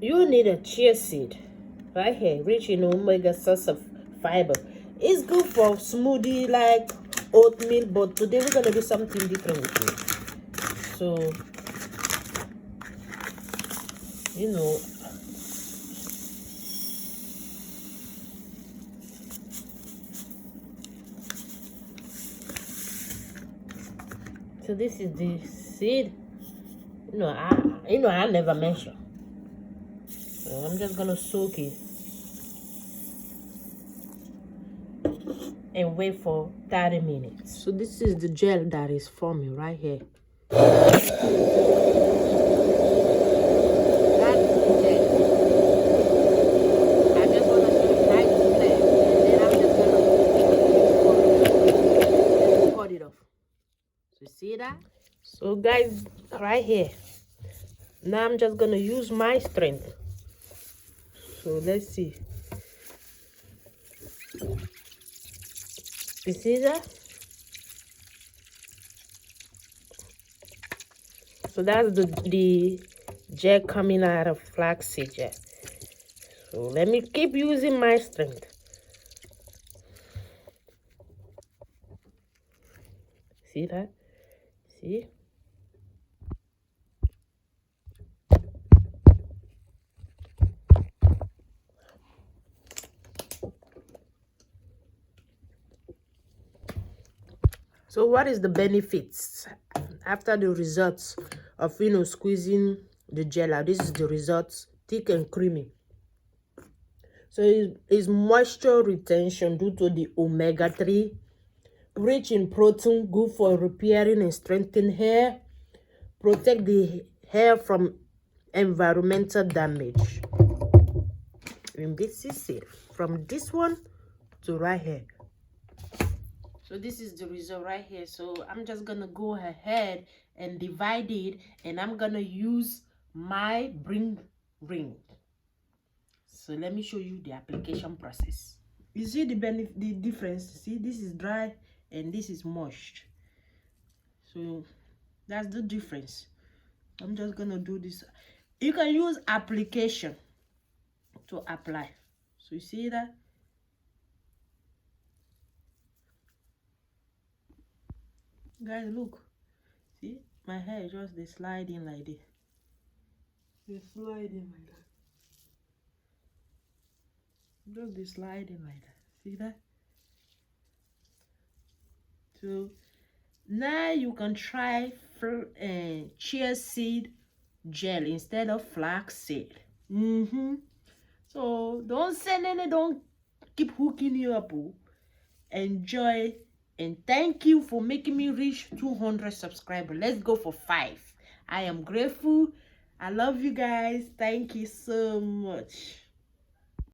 you need a chia seed right here, rich in omega source of fiber. It's good for smoothie like oatmeal, but today we're gonna do something different with it. So, you know, so this is the seed. I never measure. So I'm just gonna soak it and wait for 30 minutes. So this is the gel that is forming right here. That's the gel. I just wanna show you how it's blend, and then I'm just gonna cut it off. So you see that? So guys, right here. Now I'm just gonna use my strength. So let's see. You see that? So that's the gel coming out of flaxseed gel. So let me keep using my strength. See that? See? So what is the benefits after the results of squeezing the gel out? This is the results, thick and creamy. So it's moisture retention due to the omega-3, rich in protein, good for repairing and strengthening hair, protect the hair from environmental damage. And this is it, from this one to right here. So this is the result right here. So I'm just gonna go ahead and divide it, and I'm gonna use my bring ring. So let me show you the application process. You see the difference? See, this is dry and this is moist. So that's the difference. I'm just gonna do this. You can use application to apply. So you see that? Guys, look. See, my hair is just the sliding like this. It's sliding like that. Just the sliding like that. See that? So now you can try chia seed gel instead of flax seed. So don't keep hooking you up. Enjoy, and thank you for making me reach 200 subscribers. Let's go for 5. I am grateful. I love you guys. Thank you so much.